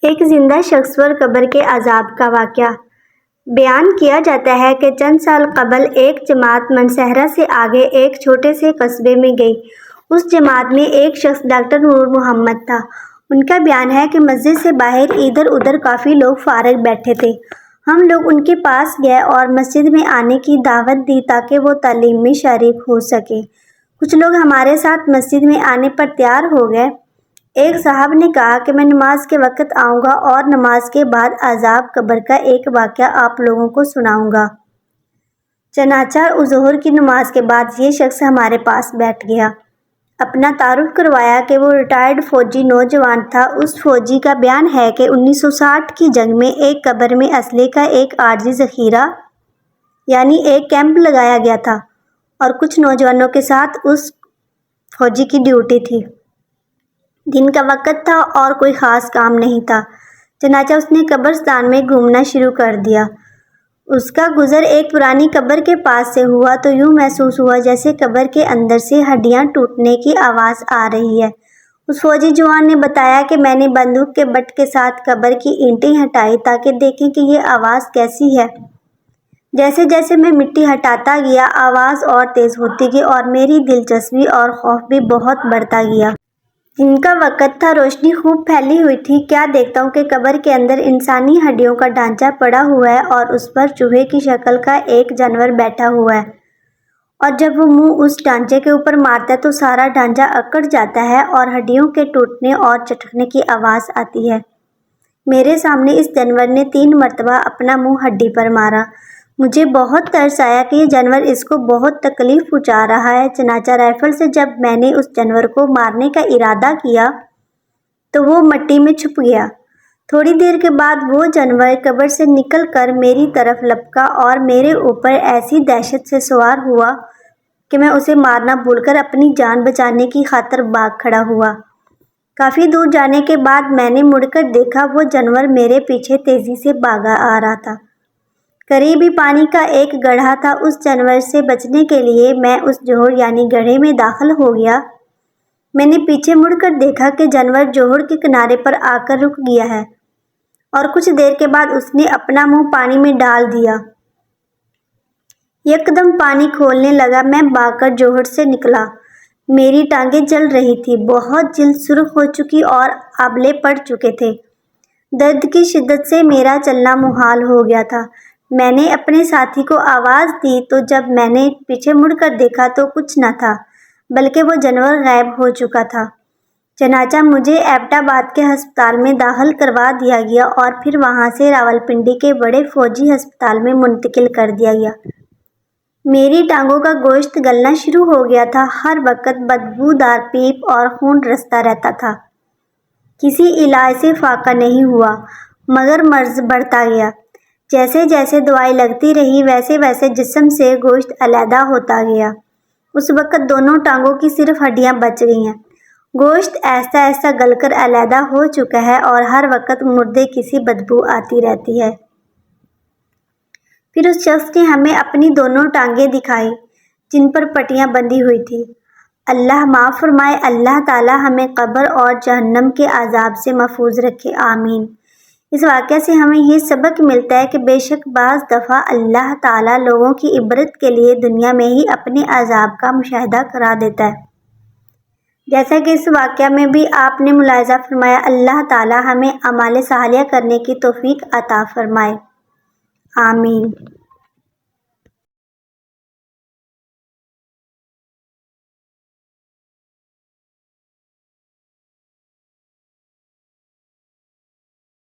ایک زندہ شخص پر قبر کے عذاب کا واقعہ بیان کیا جاتا ہے کہ چند سال قبل ایک جماعت منصہرہ سے آگے ایک چھوٹے سے قصبے میں گئی۔ اس جماعت میں ایک شخص ڈاکٹر نور محمد تھا۔ ان کا بیان ہے کہ مسجد سے باہر ادھر ادھر کافی لوگ فارغ بیٹھے تھے۔ ہم لوگ ان کے پاس گئے اور مسجد میں آنے کی دعوت دی تاکہ وہ تعلیم میں شریک ہو سکیں۔ کچھ لوگ ہمارے ساتھ مسجد میں آنے پر تیار ہو گئے۔ ایک صاحب نے کہا کہ میں نماز کے وقت آؤں گا اور نماز کے بعد عذاب قبر کا ایک واقعہ آپ لوگوں کو سناؤں گا۔ چنانچہ ظہر کی نماز کے بعد یہ شخص ہمارے پاس بیٹھ گیا۔ اپنا تعارف کروایا کہ وہ ریٹائرڈ فوجی نوجوان تھا۔ اس فوجی کا بیان ہے کہ 1960 کی جنگ میں ایک قبر میں اسلحے کا ایک عارضی ذخیرہ یعنی ایک کیمپ لگایا گیا تھا اور کچھ نوجوانوں کے ساتھ اس فوجی کی ڈیوٹی تھی۔ دن کا وقت تھا اور کوئی خاص کام نہیں تھا، چنانچہ اس نے قبرستان میں گھومنا شروع کر دیا۔ اس کا گزر ایک پرانی قبر کے پاس سے ہوا تو یوں محسوس ہوا جیسے قبر کے اندر سے ہڈیاں ٹوٹنے کی آواز آ رہی ہے۔ اس فوجی جوان نے بتایا کہ میں نے بندوق کے بٹ کے ساتھ قبر کی اینٹیں ہٹائی تاکہ دیکھیں کہ یہ آواز کیسی ہے۔ جیسے جیسے میں مٹی ہٹاتا گیا آواز اور تیز ہوتی گئی اور میری دلچسپی اور خوف بھی بہت بڑھتا گیا۔ دن کا وقت تھا، روشنی خوب پھیلی ہوئی تھی۔ کیا دیکھتا ہوں کہ قبر کے اندر انسانی ہڈیوں کا ڈھانچہ پڑا ہوا ہے اور اس پر چوہے کی شکل کا ایک جانور بیٹھا ہوا ہے، اور جب وہ منہ اس ڈھانچے کے اوپر مارتا ہے تو سارا ڈھانچہ اکڑ جاتا ہے اور ہڈیوں کے ٹوٹنے اور چٹکنے کی آواز آتی ہے۔ میرے سامنے اس جانور نے 3 مرتبہ اپنا منہ ہڈی پر مارا۔ مجھے بہت ترس آیا کہ یہ جانور اس کو بہت تکلیف پہنچا رہا ہے، چنانچہ رائفل سے جب میں نے اس جانور کو مارنے کا ارادہ کیا تو وہ مٹی میں چھپ گیا۔ تھوڑی دیر کے بعد وہ جانور قبر سے نکل کر میری طرف لپکا اور میرے اوپر ایسی دہشت سے سوار ہوا کہ میں اسے مارنا بھول کر اپنی جان بچانے کی خاطر بھاگ کھڑا ہوا۔ کافی دور جانے کے بعد میں نے مڑ کر دیکھا، وہ جانور میرے پیچھے تیزی سے بھاگا آ رہا تھا۔ قریب ہی پانی کا ایک گڑھا تھا۔ اس جانور سے بچنے کے لیے میں اس جوہر یعنی گڑھے میں داخل ہو گیا۔ میں نے پیچھے مڑ کر دیکھا کہ جانور جوہر کے کنارے پر آ کر رک گیا ہے اور کچھ دیر کے بعد اس نے اپنا منہ پانی میں ڈال دیا۔ یکدم پانی کھولنے لگا۔ میں بھاگ کر جوہر سے نکلا۔ میری ٹانگیں جل رہی تھیں، بہت جلد سرخ ہو چکی اور آبلے پڑ چکے تھے۔ درد کی شدت سے میرا چلنا محال ہو گیا تھا۔ میں نے اپنے ساتھی کو آواز دی تو جب میں نے پیچھے مڑ کر دیکھا تو کچھ نہ تھا بلکہ وہ جانور غائب ہو چکا تھا۔ چنانچہ مجھے ایبٹ آباد کے ہسپتال میں داخل کروا دیا گیا اور پھر وہاں سے راولپنڈی کے بڑے فوجی ہسپتال میں منتقل کر دیا گیا۔ میری ٹانگوں کا گوشت گلنا شروع ہو گیا تھا۔ ہر وقت بدبودار پیپ اور خون رستا رہتا تھا۔ کسی علاج سے فائدہ نہیں ہوا مگر مرض بڑھتا گیا۔ جیسے جیسے دوائی لگتی رہی ویسے ویسے جسم سے گوشت علیحدہ ہوتا گیا۔ اس وقت دونوں ٹانگوں کی صرف ہڈیاں بچ گئی ہیں۔ گوشت ایسا ایسا گل کر علیحدہ ہو چکا ہے اور ہر وقت مردے کی بدبو آتی رہتی ہے۔ پھر اس شخص نے ہمیں اپنی دونوں ٹانگیں دکھائی جن پر پٹیاں بندھی ہوئی تھیں۔ اللہ معاف فرمائے، اللہ تعالیٰ ہمیں قبر اور جہنم کے عذاب سے محفوظ رکھے، آمین۔ اس واقعے سے ہمیں یہ سبق ملتا ہے کہ بے شک بعض دفعہ اللہ تعالیٰ لوگوں کی عبرت کے لیے دنیا میں ہی اپنے عذاب کا مشاہدہ کرا دیتا ہے، جیسا کہ اس واقعہ میں بھی آپ نے ملاحظہ فرمایا۔ اللہ تعالیٰ ہمیں اعمال صالحہ کرنے کی توفیق عطا فرمائے، آمین۔